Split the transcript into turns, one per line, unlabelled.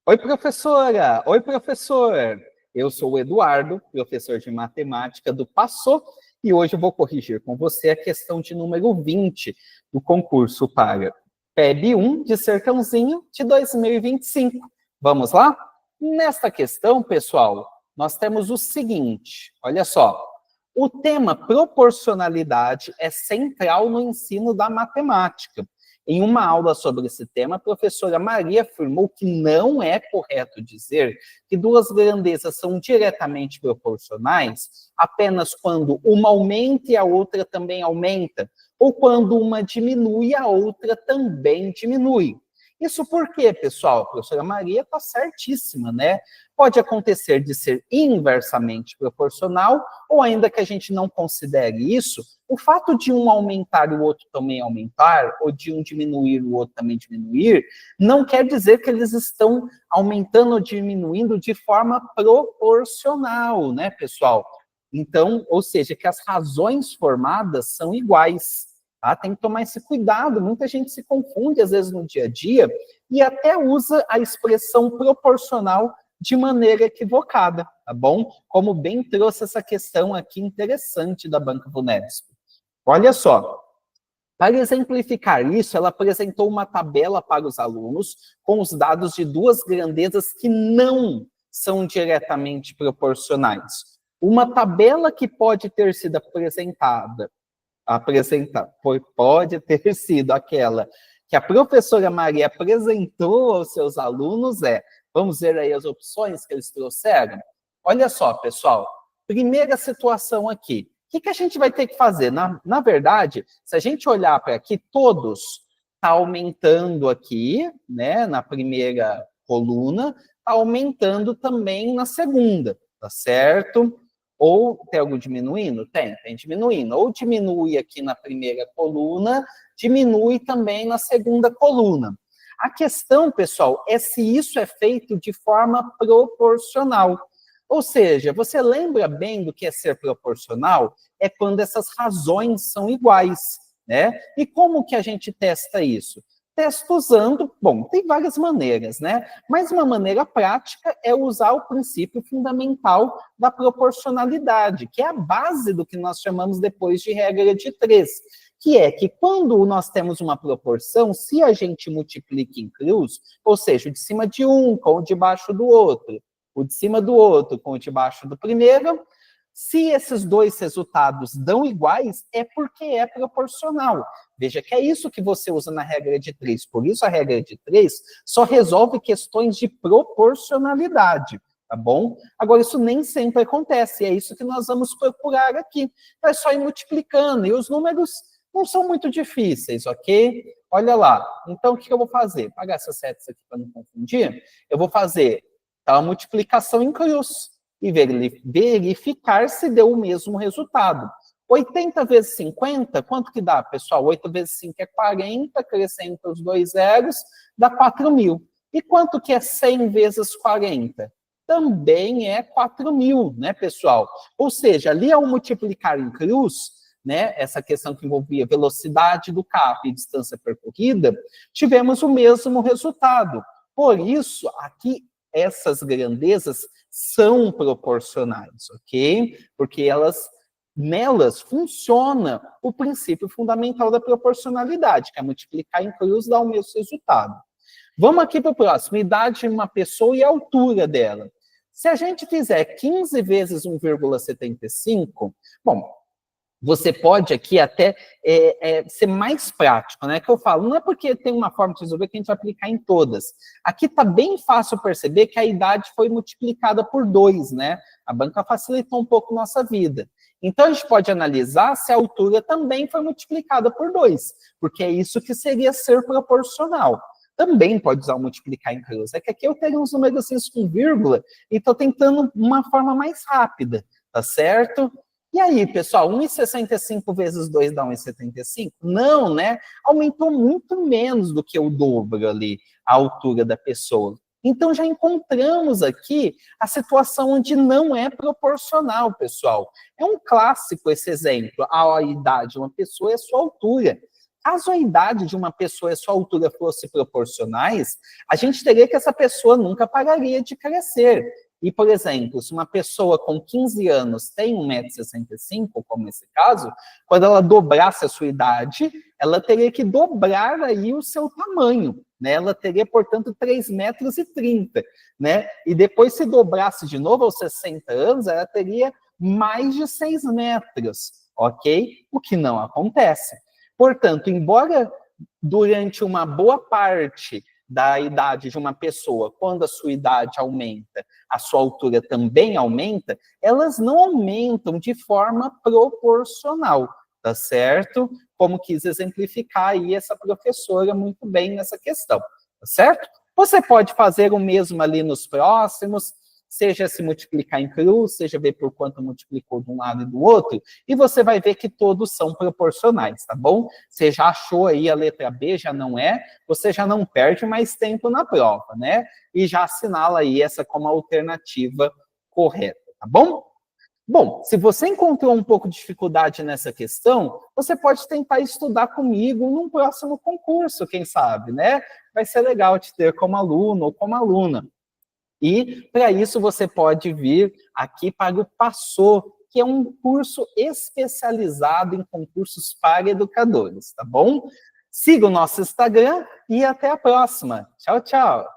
Oi, professora! Oi, professor! Eu sou o Eduardo, professor de matemática do Passô, e hoje eu vou corrigir com você a questão de número 20 do concurso para PEB 1 de Sertãozinho de 2025. Vamos lá? Nesta questão, pessoal, nós temos o seguinte, olha só. O tema proporcionalidade é central no ensino da matemática. Em uma aula sobre esse tema, a professora Maria afirmou que não é correto dizer que duas grandezas são diretamente proporcionais apenas quando uma aumenta e a outra também aumenta, ou quando uma diminui e a outra também diminui. Isso por quê, pessoal? A professora Maria está certíssima, né? Pode acontecer de ser inversamente proporcional, ou ainda que a gente não considere isso, o fato de um aumentar e o outro também aumentar, ou de um diminuir e o outro também diminuir, não quer dizer que eles estão aumentando ou diminuindo de forma proporcional, né, pessoal? Então, ou seja, que as razões formadas são iguais. Tá? Tem que tomar esse cuidado, muita gente se confunde às vezes no dia a dia e até usa a expressão proporcional de maneira equivocada, tá bom? Como bem trouxe essa questão aqui interessante da Banca Vunesp. Olha só, para exemplificar isso, ela apresentou uma tabela para os alunos com os dados de duas grandezas que não são diretamente proporcionais. Uma tabela que pode ter sido pode ter sido aquela que a professora Maria apresentou aos seus alunos vamos ver aí as opções que eles trouxeram? Olha só, pessoal, primeira situação aqui. O que a gente vai ter que fazer? Na verdade, se a gente olhar para aqui, todos está aumentando aqui, né, na primeira coluna, está aumentando também na segunda, tá certo? Ou tem algo diminuindo? Tem diminuindo. Ou diminui aqui na primeira coluna, diminui também na segunda coluna. A questão, pessoal, é se isso é feito de forma proporcional. Ou seja, você lembra bem do que é ser proporcional? É quando essas razões são iguais, né? E como que a gente testa isso? Testa usando, bom, tem várias maneiras, né? Mas uma maneira prática é usar o princípio fundamental da proporcionalidade, que é a base do que nós chamamos depois de regra de 3, que é que quando nós temos uma proporção, se a gente multiplica em cruz, ou seja, o de cima de um com o de baixo do outro, o de cima do outro com o de baixo do primeiro, se esses dois resultados dão iguais, é porque é proporcional. Veja que é isso que você usa na regra de 3. Por isso, a regra de 3 só resolve questões de proporcionalidade, tá bom? Agora, isso nem sempre acontece, e é isso que nós vamos procurar aqui. É só ir multiplicando, e os números não são muito difíceis, ok? Olha lá. Então, o que eu vou fazer? Apagar essas setas aqui para não confundir. Eu vou fazer a multiplicação em cruz e verificar se deu o mesmo resultado. 80 vezes 50, quanto que dá, pessoal? 8 vezes 5 é 40, acrescenta os dois zeros, dá 4.000. E quanto que é 100 vezes 40? Também é 4.000, né, pessoal? Ou seja, ali ao multiplicar em cruz, né, essa questão que envolvia velocidade do carro e distância percorrida, tivemos o mesmo resultado. Por isso, aqui, essas grandezas são proporcionais, ok? Porque nelas funciona o princípio fundamental da proporcionalidade, que é multiplicar em cruz dá o mesmo resultado. Vamos aqui para o próximo, idade de uma pessoa e a altura dela. Se a gente fizer 15 vezes 1,75, bom, você pode aqui até ser mais prático, né? Que eu falo, não é porque tem uma forma de resolver que a gente vai aplicar em todas. Aqui está bem fácil perceber que a idade foi multiplicada por 2, né? A banca facilitou um pouco nossa vida. Então, a gente pode analisar se a altura também foi multiplicada por 2, porque é isso que seria ser proporcional. Também pode usar o multiplicar em cruz. É que aqui eu tenho uns números assim com vírgula e estou tentando uma forma mais rápida, tá certo? E aí, pessoal, 1,65 vezes 2 dá 1,75? Não, né? Aumentou muito menos do que o dobro ali, a altura da pessoa. Então, já encontramos aqui a situação onde não é proporcional, pessoal. É um clássico esse exemplo. A idade de uma pessoa é a sua altura. caso a idade de uma pessoa e a sua altura fossem proporcionais, a gente teria que essa pessoa nunca pararia de crescer. E, por exemplo, se uma pessoa com 15 anos tem 1,65 m, como esse caso, quando ela dobrasse a sua idade, ela teria que dobrar aí o seu tamanho, né? Ela teria, portanto, 3,30 m, né? E depois, se dobrasse de novo aos 60 anos, ela teria mais de 6 metros, ok? O que não acontece. Portanto, embora durante uma boa parte da idade de uma pessoa, quando a sua idade aumenta, a sua altura também aumenta, elas não aumentam de forma proporcional, tá certo? Como quis exemplificar aí essa professora muito bem nessa questão, tá certo? Você pode fazer o mesmo ali nos próximos, seja se multiplicar em cruz, seja ver por quanto multiplicou de um lado e do outro, e você vai ver que todos são proporcionais, tá bom? Você já achou aí a letra B, já não é, você já não perde mais tempo na prova, né? E já assinala aí essa como a alternativa correta, tá bom? Bom, se você encontrou um pouco de dificuldade nessa questão, você pode tentar estudar comigo num próximo concurso, quem sabe, né? Vai ser legal te ter como aluno ou como aluna. E, para isso, você pode vir aqui para o PASSO, que é um curso especializado em concursos para educadores, tá bom? Siga o nosso Instagram e até a próxima. Tchau, tchau!